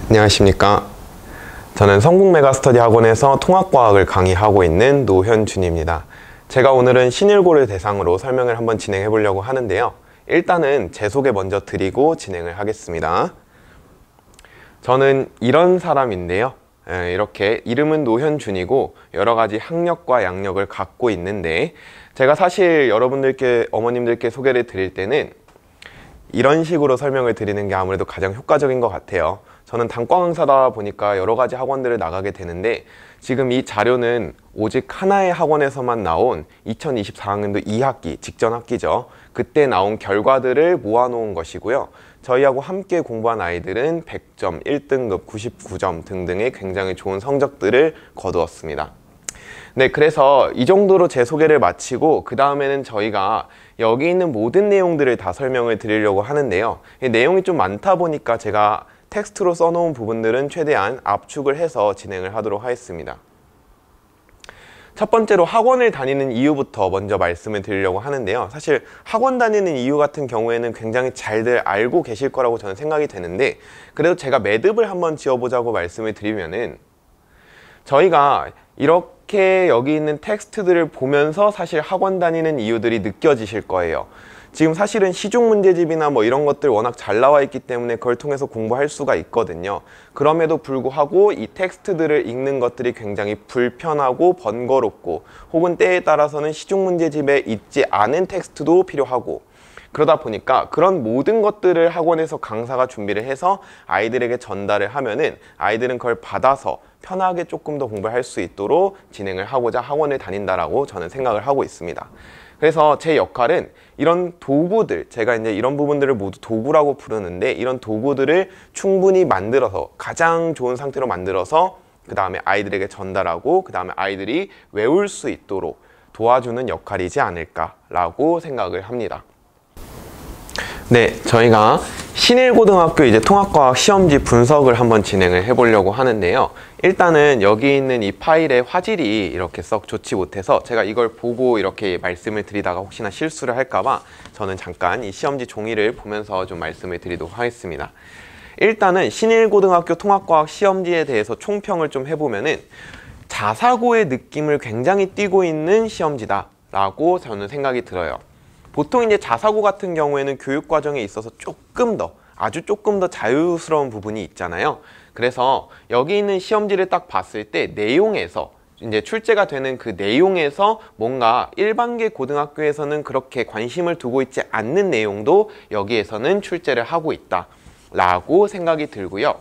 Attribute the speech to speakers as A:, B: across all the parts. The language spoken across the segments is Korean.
A: 안녕하십니까. 저는 성북메가스터디 학원에서 통합과학을 강의하고 있는 노현준입니다. 제가 오늘은 신일고를 대상으로 설명을 한번 진행해 보려고 하는데요. 일단은 제 소개 먼저 드리고 진행을 하겠습니다. 저는 이런 사람인데요. 이렇게 이름은 노현준이고 여러 가지 학력과 양력을 갖고 있는데, 제가 사실 여러분들께, 어머님들께 소개를 드릴 때는 이런 식으로 설명을 드리는 게 아무래도 가장 효과적인 것 같아요. 저는 단과 강사다 보니까 여러 가지 학원들을 나가게 되는데, 지금 이 자료는 오직 하나의 학원에서만 나온 2024학년도 2학기, 직전 학기죠. 그때 나온 결과들을 모아놓은 것이고요. 저희하고 함께 공부한 아이들은 100점, 1등급, 99점 등등의 굉장히 좋은 성적들을 거두었습니다. 네, 그래서 이 정도로 제 소개를 마치고 그 다음에는 저희가 여기 있는 모든 내용들을 다 설명을 드리려고 하는데요. 내용이 좀 많다 보니까 제가 텍스트로 써놓은 부분들은 최대한 압축을 해서 진행을 하도록 하겠습니다. 첫 번째로 학원을 다니는 이유부터 먼저 말씀을 드리려고 하는데요. 사실 학원 다니는 이유 같은 경우에는 굉장히 잘들 알고 계실 거라고 저는 생각이 되는데, 그래도 제가 매듭을 한번 지어보자고 말씀을 드리면은, 저희가 이렇게 여기 있는 텍스트들을 보면서 사실 학원 다니는 이유들이 느껴지실 거예요. 지금 사실은 시중 문제집이나 뭐 이런 것들 워낙 잘 나와 있기 때문에 그걸 통해서 공부할 수가 있거든요. 그럼에도 불구하고 이 텍스트들을 읽는 것들이 굉장히 불편하고 번거롭고, 혹은 때에 따라서는 시중 문제집에 있지 않은 텍스트도 필요하고, 그러다 보니까 그런 모든 것들을 학원에서 강사가 준비를 해서 아이들에게 전달을 하면은 아이들은 그걸 받아서 편하게 조금 더 공부를 할 수 있도록 진행을 하고자 학원을 다닌다라고 저는 생각을 하고 있습니다. 그래서 제 역할은 이런 도구들, 제가 이제 이런 부분들을 모두 도구라고 부르는데, 이런 도구들을 충분히 만들어서 가장 좋은 상태로 만들어서 그 다음에 아이들에게 전달하고 그 다음에 아이들이 외울 수 있도록 도와주는 역할이지 않을까라고 생각을 합니다. 네, 저희가 신일고등학교 이제 통합과학 시험지 분석을 한번 진행을 해보려고 하는데요. 일단은 여기 있는 이 파일의 화질이 이렇게 썩 좋지 못해서 제가 이걸 보고 이렇게 말씀을 드리다가 혹시나 실수를 할까봐 저는 잠깐 이 시험지 종이를 보면서 좀 말씀을 드리도록 하겠습니다. 일단은 신일고등학교 통합과학 시험지에 대해서 총평을 좀 해보면은 자사고의 느낌을 굉장히 띠고 있는 시험지다 라고 저는 생각이 들어요. 보통 이제 자사고 같은 경우에는 교육 과정에 있어서 아주 조금 더 자유스러운 부분이 있잖아요. 그래서 여기 있는 시험지를 딱 봤을 때 내용에서, 이제 출제가 되는 그 내용에서 뭔가 일반계 고등학교에서는 그렇게 관심을 두고 있지 않는 내용도 여기에서는 출제를 하고 있다라고 생각이 들고요.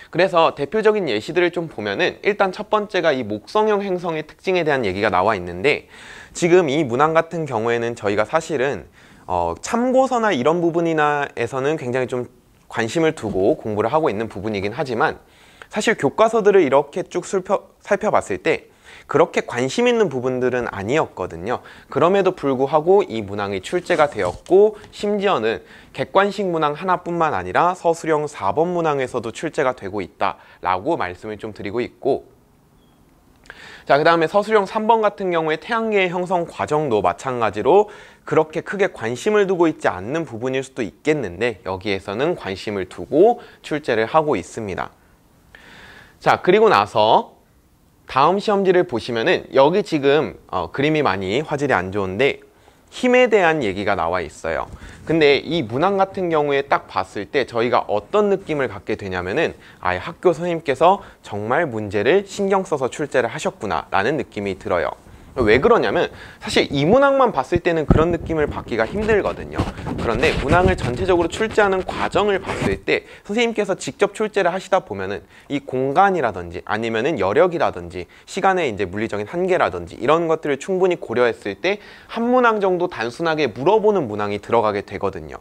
A: 그래서 대표적인 예시들을 좀 보면은, 일단 첫 번째가 이 목성형 행성의 특징에 대한 얘기가 나와 있는데, 지금 이 문항 같은 경우에는 저희가 사실은 참고서나 이런 부분에서는 굉장히 좀 관심을 두고 공부를 하고 있는 부분이긴 하지만, 사실 교과서들을 이렇게 쭉 살펴봤을 때 그렇게 관심 있는 부분들은 아니었거든요. 그럼에도 불구하고 이 문항이 출제가 되었고, 심지어는 객관식 문항 하나뿐만 아니라 서술형 4번 문항에서도 출제가 되고 있다라고 말씀을 좀 드리고 있고, 자, 그 다음에 서술형 3번 같은 경우에 태양계의 형성 과정도 마찬가지로 그렇게 크게 관심을 두고 있지 않는 부분일 수도 있겠는데, 여기에서는 관심을 두고 출제를 하고 있습니다. 자, 그리고 나서 다음 시험지를 보시면은 여기 지금 그림이 많이 화질이 안 좋은데 힘에 대한 얘기가 나와 있어요. 근데 이 문항 같은 경우에 딱 봤을 때 저희가 어떤 느낌을 갖게 되냐면은, 학교 선생님께서 정말 문제를 신경 써서 출제를 하셨구나 라는 느낌이 들어요. 왜 그러냐면, 사실 이 문항만 봤을 때는 그런 느낌을 받기가 힘들거든요. 그런데 문항을 전체적으로 출제하는 과정을 봤을 때 선생님께서 직접 출제를 하시다 보면은 이 공간이라든지 아니면은 여력이라든지 시간의 이제 물리적인 한계라든지 이런 것들을 충분히 고려했을 때 한 문항 정도 단순하게 물어보는 문항이 들어가게 되거든요.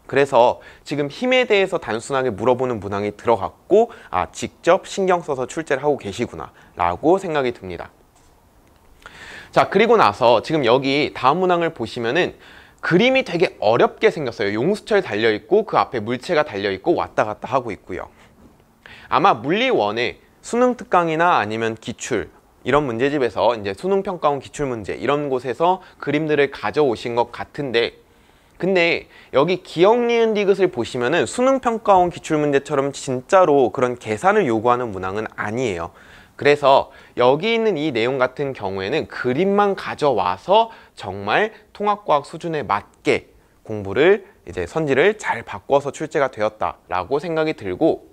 A: 그래서 지금 힘에 대해서 단순하게 물어보는 문항이 들어갔고, 직접 신경 써서 출제를 하고 계시구나 라고 생각이 듭니다. 자, 그리고 나서 지금 여기 다음 문항을 보시면은 그림이 되게 어렵게 생겼어요. 용수철 달려있고 그 앞에 물체가 달려있고 왔다 갔다 하고 있고요. 아마 물리 1에 수능 특강이나 아니면 기출 이런 문제집에서 이제 수능 평가원 기출 문제 이런 곳에서 그림들을 가져오신 것 같은데, 근데 여기 기억, 니은, 디귿을 보시면은 수능평가원 기출문제처럼 진짜로 그런 계산을 요구하는 문항은 아니에요. 그래서 여기 있는 이 내용 같은 경우에는 그림만 가져와서 정말 통합과학 수준에 맞게 공부를 이제 선지를 잘 바꿔서 출제가 되었다라고 생각이 들고,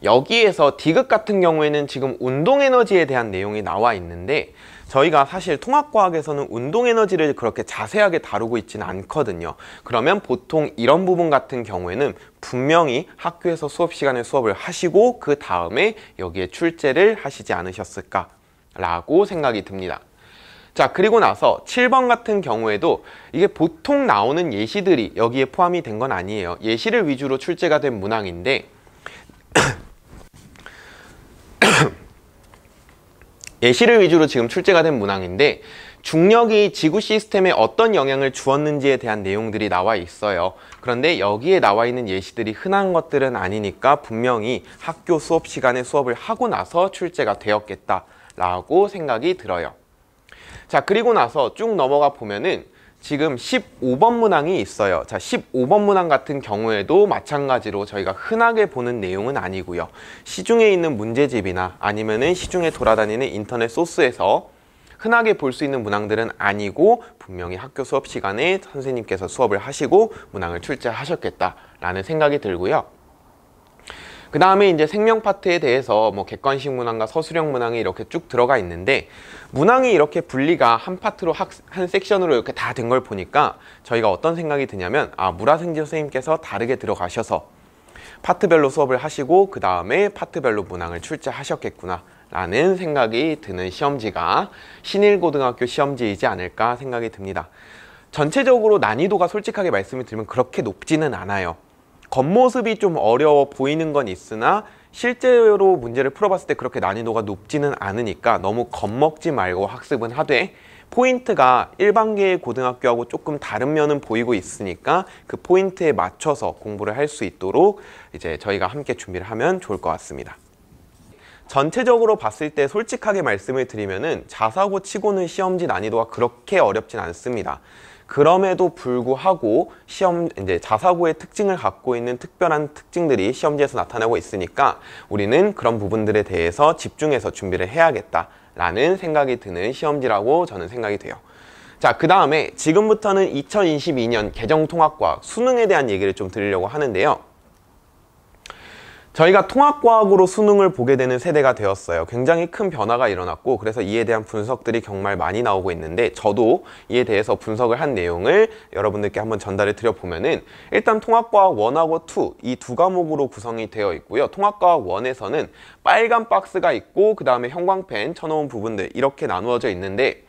A: 여기에서 디귿 같은 경우에는 지금 운동에너지에 대한 내용이 나와 있는데 저희가 사실 통합과학에서는 운동에너지를 그렇게 자세하게 다루고 있지는 않거든요. 그러면 보통 이런 부분 같은 경우에는 분명히 학교에서 수업 시간에 수업을 하시고 그 다음에 여기에 출제를 하시지 않으셨을까 라고 생각이 듭니다. 자, 그리고 나서 7번 같은 경우에도 이게 보통 나오는 예시들이 여기에 포함이 된 건 아니에요. 예시를 위주로 출제가 된 문항인데 예시를 위주로 지금 출제가 된 문항인데 중력이 지구 시스템에 어떤 영향을 주었는지에 대한 내용들이 나와 있어요. 그런데 여기에 나와 있는 예시들이 흔한 것들은 아니니까 분명히 학교 수업 시간에 수업을 하고 나서 출제가 되었겠다라고 생각이 들어요. 자, 그리고 나서 쭉 넘어가 보면은 지금 15번 문항이 있어요. 자, 15번 문항 같은 경우에도 마찬가지로 저희가 흔하게 보는 내용은 아니고요. 시중에 있는 문제집이나 아니면은 시중에 돌아다니는 인터넷 소스에서 흔하게 볼 수 있는 문항들은 아니고 분명히 학교 수업 시간에 선생님께서 수업을 하시고 문항을 출제하셨겠다라는 생각이 들고요. 그 다음에 이제 생명 파트에 대해서 뭐 객관식 문항과 서술형 문항이 이렇게 쭉 들어가 있는데 문항이 이렇게 분리가 한 파트로 한 섹션으로 이렇게 다 된 걸 보니까 저희가 어떤 생각이 드냐면 무라생지 선생님께서 다르게 들어가셔서 파트별로 수업을 하시고 그 다음에 파트별로 문항을 출제하셨겠구나 라는 생각이 드는 시험지가 신일고등학교 시험지이지 않을까 생각이 듭니다. 전체적으로 난이도가 솔직하게 말씀을 드리면 그렇게 높지는 않아요. 겉모습이 좀 어려워 보이는 건 있으나 실제로 문제를 풀어봤을 때 그렇게 난이도가 높지는 않으니까 너무 겁먹지 말고 학습은 하되 포인트가 일반계의 고등학교하고 조금 다른 면은 보이고 있으니까 그 포인트에 맞춰서 공부를 할 수 있도록 이제 저희가 함께 준비를 하면 좋을 것 같습니다. 전체적으로 봤을 때 솔직하게 말씀을 드리면은 자사고 치고는 시험지 난이도가 그렇게 어렵진 않습니다. 그럼에도 불구하고 이제 자사고의 특징을 갖고 있는 특별한 특징들이 시험지에서 나타나고 있으니까 우리는 그런 부분들에 대해서 집중해서 준비를 해야겠다라는 생각이 드는 시험지라고 저는 생각이 돼요. 자, 그 다음에 지금부터는 2022년 개정통합과학 수능에 대한 얘기를 좀 드리려고 하는데요. 저희가 통합과학으로 수능을 보게 되는 세대가 되었어요. 굉장히 큰 변화가 일어났고 그래서 이에 대한 분석들이 정말 많이 나오고 있는데 저도 이에 대해서 분석을 한 내용을 여러분들께 한번 전달을 드려보면은 일단 통합과학 1하고 2 이 두 과목으로 구성이 되어 있고요. 통합과학 1에서는 빨간 박스가 있고 그 다음에 형광펜 쳐놓은 부분들 이렇게 나누어져 있는데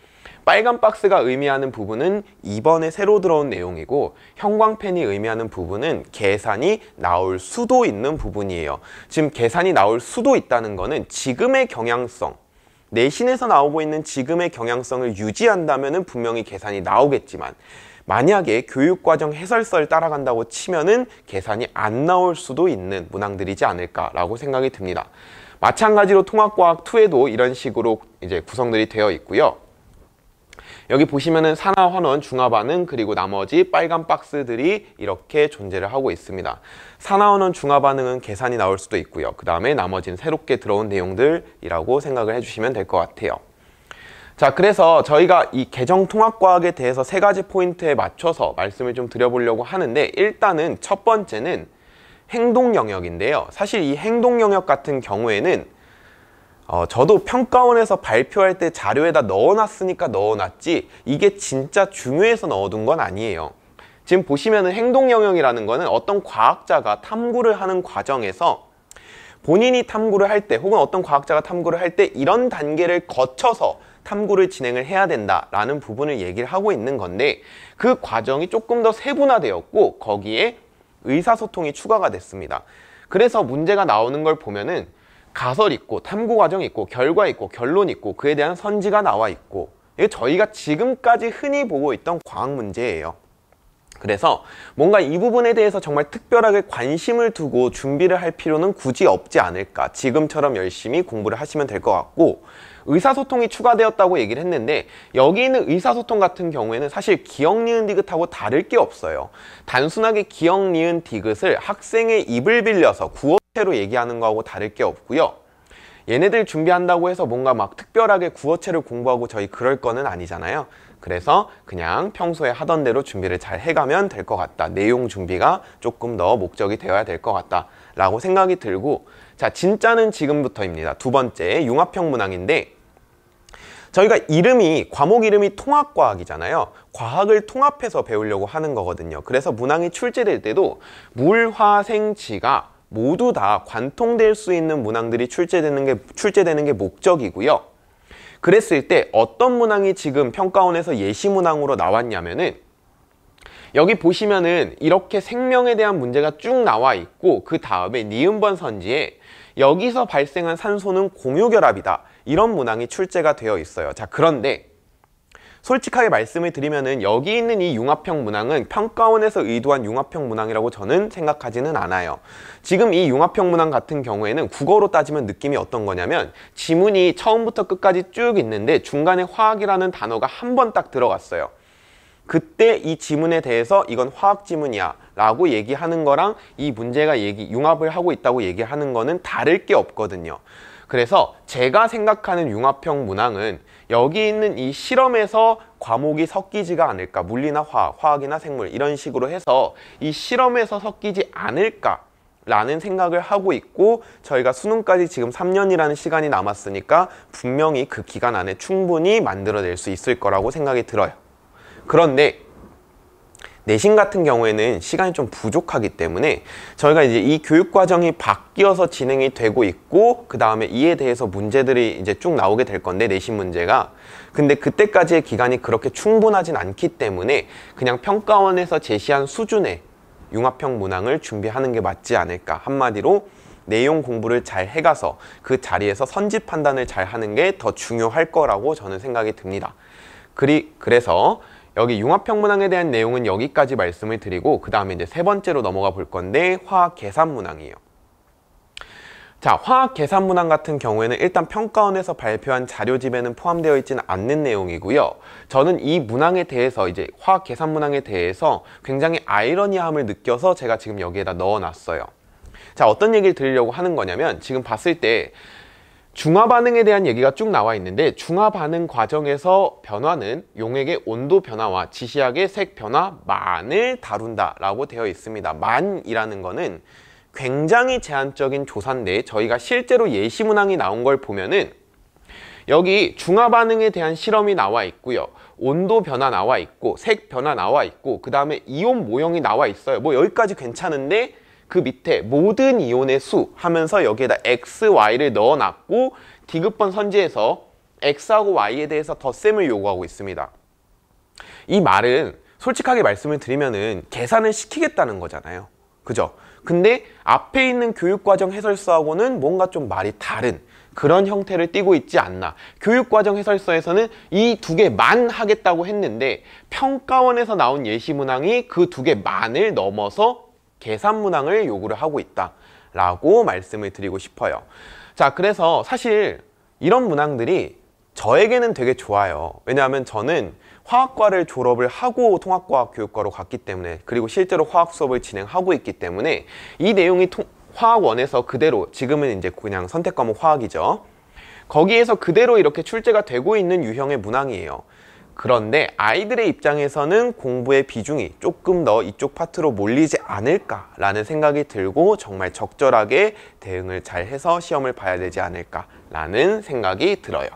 A: 빨간 박스가 의미하는 부분은 이번에 새로 들어온 내용이고 형광펜이 의미하는 부분은 계산이 나올 수도 있는 부분이에요. 지금 계산이 나올 수도 있다는 거는 지금의 경향성, 내신에서 나오고 있는 지금의 경향성을 유지한다면 분명히 계산이 나오겠지만 만약에 교육과정 해설서를 따라간다고 치면은 계산이 안 나올 수도 있는 문항들이지 않을까라고 생각이 듭니다. 마찬가지로 통합과학 2에도 이런 식으로 이제 구성들이 되어 있고요. 여기 보시면은 산화, 환원, 중화 반응 그리고 나머지 빨간 박스들이 이렇게 존재를 하고 있습니다. 산화, 환원, 중화 반응은 계산이 나올 수도 있고요. 그 다음에 나머지는 새롭게 들어온 내용들이라고 생각을 해주시면 될 것 같아요. 자, 그래서 저희가 이 개정통합과학에 대해서 3가지 포인트에 맞춰서 말씀을 좀 드려보려고 하는데 일단은 첫 번째는 행동 영역인데요. 사실 이 행동 영역 같은 경우에는 저도 평가원에서 발표할 때 자료에다 넣어놨으니까 넣어놨지 이게 진짜 중요해서 넣어둔 건 아니에요. 지금 보시면은 행동 영역이라는 거는 어떤 과학자가 탐구를 하는 과정에서 본인이 탐구를 할 때 혹은 어떤 과학자가 탐구를 할 때 이런 단계를 거쳐서 탐구를 진행을 해야 된다라는 부분을 얘기를 하고 있는 건데 그 과정이 조금 더 세분화되었고 거기에 의사소통이 추가가 됐습니다. 그래서 문제가 나오는 걸 보면은 가설 있고 탐구 과정 있고 결과 있고 결론 있고 그에 대한 선지가 나와 있고 이게 저희가 지금까지 흔히 보고 있던 과학 문제예요. 그래서 뭔가 이 부분에 대해서 정말 특별하게 관심을 두고 준비를 할 필요는 굳이 없지 않을까. 지금처럼 열심히 공부를 하시면 될 것 같고 의사소통이 추가되었다고 얘기를 했는데 여기 있는 의사소통 같은 경우에는 사실 기억, 니은, 디귿하고 다를 게 없어요. 단순하게 기억, 니은, 디귿을 학생의 입을 빌려서 구어체로 얘기하는 거하고 다를 게 없고요. 얘네들 준비한다고 해서 뭔가 막 특별하게 구어체를 공부하고 저희 그럴 거는 아니잖아요. 그래서 그냥 평소에 하던 대로 준비를 잘 해가면 될 것 같다. 내용 준비가 조금 더 목적이 되어야 될 것 같다 라고 생각이 들고, 자, 진짜는 지금부터입니다. 두 번째, 융합형 문항인데 저희가 과목 이름이 통합과학이잖아요. 과학을 통합해서 배우려고 하는 거거든요. 그래서 문항이 출제될 때도 물, 화, 생, 지가 모두 다 관통될 수 있는 문항들이 출제되는 게 목적이고요. 그랬을 때 어떤 문항이 지금 평가원에서 예시 문항으로 나왔냐면은 여기 보시면은 이렇게 생명에 대한 문제가 쭉 나와 있고 그 다음에 니은번 선지에 여기서 발생한 산소는 공유결합이다. 이런 문항이 출제가 되어 있어요. 자, 그런데 솔직하게 말씀을 드리면은 여기 있는 이 융합형 문항은 평가원에서 의도한 융합형 문항이라고 저는 생각하지는 않아요. 지금 이 융합형 문항 같은 경우에는 국어로 따지면 느낌이 어떤 거냐면 지문이 처음부터 끝까지 쭉 있는데 중간에 화학이라는 단어가 한 번 딱 들어갔어요. 그때 이 지문에 대해서 이건 화학 지문이야 라고 얘기하는 거랑 이 문제가 융합을 하고 있다고 얘기하는 거는 다를 게 없거든요. 그래서 제가 생각하는 융합형 문항은 여기 있는 이 실험에서 과목이 섞이지가 않을까, 물리나 화학이나 생물 이런 식으로 해서 이 실험에서 섞이지 않을까 라는 생각을 하고 있고, 저희가 수능까지 지금 3년이라는 시간이 남았으니까 분명히 그 기간 안에 충분히 만들어낼 수 있을 거라고 생각이 들어요. 그런데 내신 같은 경우에는 시간이 좀 부족하기 때문에 저희가 이제 이 교육 과정이 바뀌어서 진행이 되고 있고 그 다음에 이에 대해서 문제들이 이제 쭉 나오게 될 건데, 내신 문제가. 근데 그때까지의 기간이 그렇게 충분하진 않기 때문에 그냥 평가원에서 제시한 수준의 융합형 문항을 준비하는 게 맞지 않을까. 한마디로 내용 공부를 잘 해가서 그 자리에서 선지 판단을 잘 하는 게 더 중요할 거라고 저는 생각이 듭니다. 그래서 여기 융합형 문항에 대한 내용은 여기까지 말씀을 드리고 그 다음에 이제 세 번째로 넘어가 볼 건데 화학 계산 문항이에요. 자, 화학 계산 문항 같은 경우에는 일단 평가원에서 발표한 자료집에는 포함되어 있지는 않는 내용이고요. 저는 이 문항에 대해서 이제 화학 계산 문항에 대해서 굉장히 아이러니함을 느껴서 제가 지금 여기에다 넣어놨어요. 자, 어떤 얘기를 드리려고 하는 거냐면 지금 봤을 때 중화 반응에 대한 얘기가 쭉 나와 있는데 중화 반응 과정에서 변화는 용액의 온도 변화와 지시약의 색 변화만을 다룬다 라고 되어 있습니다. 만이라는 거는 굉장히 제한적인 조사인데 저희가 실제로 예시 문항이 나온 걸 보면은 여기 중화 반응에 대한 실험이 나와 있고요. 온도 변화 나와 있고 색 변화 나와 있고 그 다음에 이온 모형이 나와 있어요. 뭐 여기까지 괜찮은데 그 밑에 모든 이온의 수 하면서 여기에다 X, Y를 넣어놨고 디귿번 선지에서 X하고 Y에 대해서 덧셈을 요구하고 있습니다. 이 말은 솔직하게 말씀을 드리면은 계산을 시키겠다는 거잖아요. 그죠? 근데 앞에 있는 교육과정 해설서하고는 뭔가 좀 말이 다른 그런 형태를 띠고 있지 않나. 교육과정 해설서에서는 이 두 개만 하겠다고 했는데 평가원에서 나온 예시 문항이 그 두 개만을 넘어서 계산 문항을 요구를 하고 있다 라고 말씀을 드리고 싶어요. 자, 그래서 사실 이런 문항들이 저에게는 되게 좋아요. 왜냐하면 저는 화학과를 졸업을 하고 통합과학 교육과로 갔기 때문에, 그리고 실제로 화학 수업을 진행하고 있기 때문에 이 내용이 화학원에서 그대로, 지금은 이제 그냥 선택과목 화학이죠, 거기에서 그대로 이렇게 출제가 되고 있는 유형의 문항이에요. 그런데 아이들의 입장에서는 공부의 비중이 조금 더 이쪽 파트로 몰리지 않을까라는 생각이 들고 정말 적절하게 대응을 잘 해서 시험을 봐야 되지 않을까라는 생각이 들어요.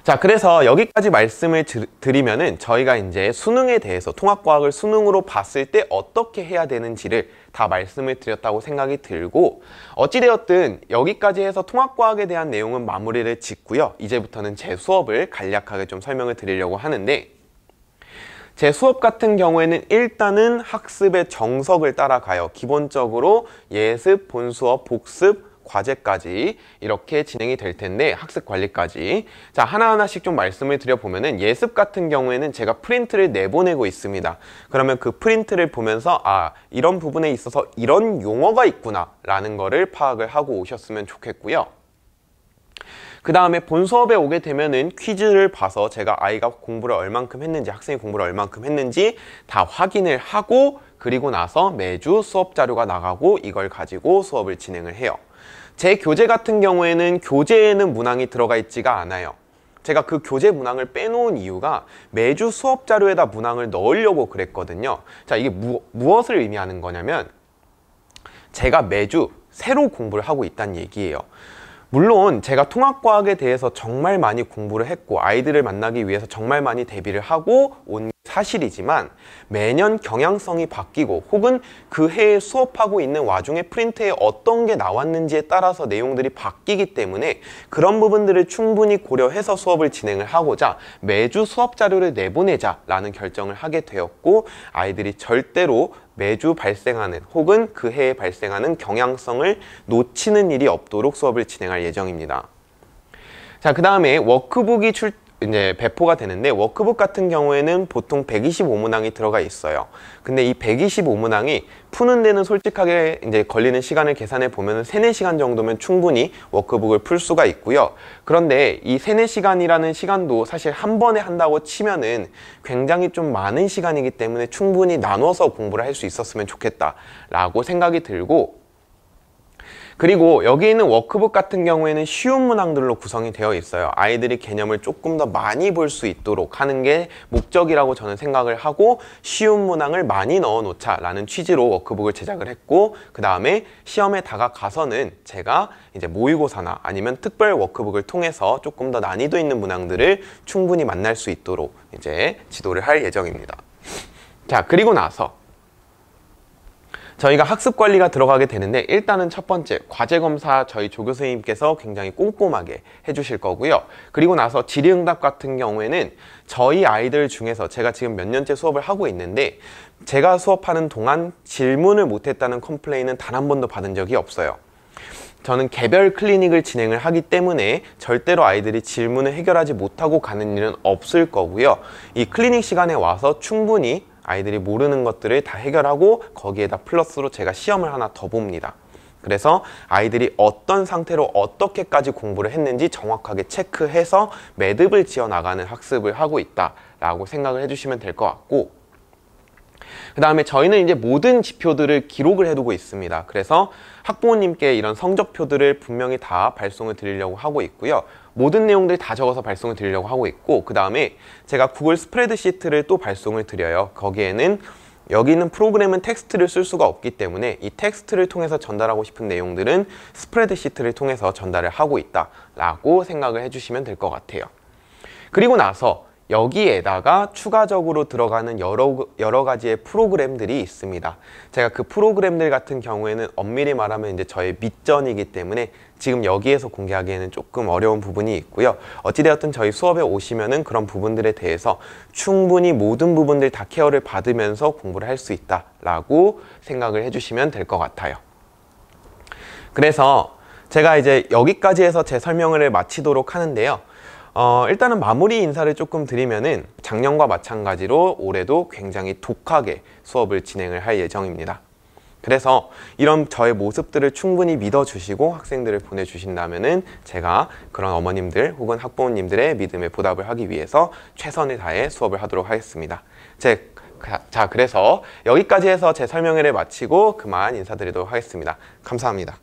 A: 자, 그래서 여기까지 말씀을 드리면은 저희가 이제 수능에 대해서 통합과학을 수능으로 봤을 때 어떻게 해야 되는지를 다 말씀을 드렸다고 생각이 들고, 어찌되었든 여기까지 해서 통합과학에 대한 내용은 마무리를 짓고요. 이제부터는 제 수업을 간략하게 좀 설명을 드리려고 하는데, 제 수업 같은 경우에는 일단은 학습의 정석을 따라가요. 기본적으로 예습, 본수업, 복습, 과제까지 이렇게 진행이 될 텐데, 학습 관리까지. 자, 하나하나씩 좀 말씀을 드려보면은 예습 같은 경우에는 제가 프린트를 내보내고 있습니다. 그러면 그 프린트를 보면서 이런 부분에 있어서 이런 용어가 있구나 라는 거를 파악을 하고 오셨으면 좋겠고요. 그 다음에 본 수업에 오게 되면은 퀴즈를 봐서 제가 아이가 공부를 얼만큼 했는지, 학생이 공부를 얼만큼 했는지 다 확인을 하고, 그리고 나서 매주 수업 자료가 나가고 이걸 가지고 수업을 진행을 해요. 제 교재 같은 경우에는 교재에는 문항이 들어가 있지가 않아요. 제가 그 교재 문항을 빼놓은 이유가 매주 수업 자료에다 문항을 넣으려고 그랬거든요. 자, 이게 무엇을 의미하는 거냐면 제가 매주 새로 공부를 하고 있다는 얘기예요. 물론 제가 통합과학에 대해서 정말 많이 공부를 했고 아이들을 만나기 위해서 정말 많이 대비를 하고 온 사실이지만 매년 경향성이 바뀌고 혹은 그 해에 수업하고 있는 와중에 프린트에 어떤 게 나왔는지에 따라서 내용들이 바뀌기 때문에 그런 부분들을 충분히 고려해서 수업을 진행을 하고자 매주 수업 자료를 내보내자 라는 결정을 하게 되었고, 아이들이 절대로 매주 발생하는 혹은 그 해에 발생하는 경향성을 놓치는 일이 없도록 수업을 진행할 예정입니다. 자, 그 다음에 워크북이 이제 배포가 되는데, 워크북 같은 경우에는 보통 125문항이 들어가 있어요. 근데 이 125문항이 푸는 데는 솔직하게 이제 걸리는 시간을 계산해 보면 3, 4시간 정도면 충분히 워크북을 풀 수가 있고요. 그런데 이 3, 4시간이라는 시간도 사실 한 번에 한다고 치면은 굉장히 좀 많은 시간이기 때문에 충분히 나눠서 공부를 할 수 있었으면 좋겠다라고 생각이 들고, 그리고 여기 있는 워크북 같은 경우에는 쉬운 문항들로 구성이 되어 있어요. 아이들이 개념을 조금 더 많이 볼 수 있도록 하는 게 목적이라고 저는 생각을 하고, 쉬운 문항을 많이 넣어 놓자 라는 취지로 워크북을 제작을 했고, 그 다음에 시험에 다가가서는 제가 이제 모의고사나 아니면 특별 워크북을 통해서 조금 더 난이도 있는 문항들을 충분히 만날 수 있도록 이제 지도를 할 예정입니다. 자, 그리고 나서 저희가 학습 관리가 들어가게 되는데, 일단은 첫 번째 과제검사 저희 조교선생님께서 굉장히 꼼꼼하게 해주실 거고요. 그리고 나서 질의응답 같은 경우에는 저희 아이들 중에서 제가 지금 몇 년째 수업을 하고 있는데 제가 수업하는 동안 질문을 못했다는 컴플레인은 단 한 번도 받은 적이 없어요. 저는 개별 클리닉을 진행을 하기 때문에 절대로 아이들이 질문을 해결하지 못하고 가는 일은 없을 거고요. 이 클리닉 시간에 와서 충분히 아이들이 모르는 것들을 다 해결하고 거기에다 플러스로 제가 시험을 하나 더 봅니다. 그래서 아이들이 어떤 상태로 어떻게까지 공부를 했는지 정확하게 체크해서 매듭을 지어 나가는 학습을 하고 있다라고 생각을 해주시면 될 것 같고, 그 다음에 저희는 이제 모든 지표들을 기록을 해두고 있습니다. 그래서 학부모님께 이런 성적표들을 분명히 다 발송을 드리려고 하고 있고요. 모든 내용들 다 적어서 발송을 드리려고 하고 있고, 그 다음에 제가 구글 스프레드시트를 또 발송을 드려요. 거기에는 여기 있는 프로그램은 텍스트를 쓸 수가 없기 때문에 이 텍스트를 통해서 전달하고 싶은 내용들은 스프레드시트를 통해서 전달을 하고 있다라고 생각을 해주시면 될 것 같아요. 그리고 나서 여기에다가 추가적으로 들어가는 여러 가지의 프로그램들이 있습니다. 제가 그 프로그램들 같은 경우에는 엄밀히 말하면 이제 저의 밑전이기 때문에 지금 여기에서 공개하기에는 조금 어려운 부분이 있고요. 어찌되었든 저희 수업에 오시면은 그런 부분들에 대해서 충분히 모든 부분들 다 케어를 받으면서 공부를 할 수 있다라고 생각을 해주시면 될 것 같아요. 그래서 제가 이제 여기까지 해서 제 설명을 마치도록 하는데요. 일단은 마무리 인사를 조금 드리면은 작년과 마찬가지로 올해도 굉장히 독하게 수업을 진행을 할 예정입니다. 그래서 이런 저의 모습들을 충분히 믿어주시고 학생들을 보내주신다면은 제가 그런 어머님들 혹은 학부모님들의 믿음에 보답을 하기 위해서 최선을 다해 수업을 하도록 하겠습니다. 자, 그래서 여기까지 해서 제 설명회를 마치고 그만 인사드리도록 하겠습니다. 감사합니다.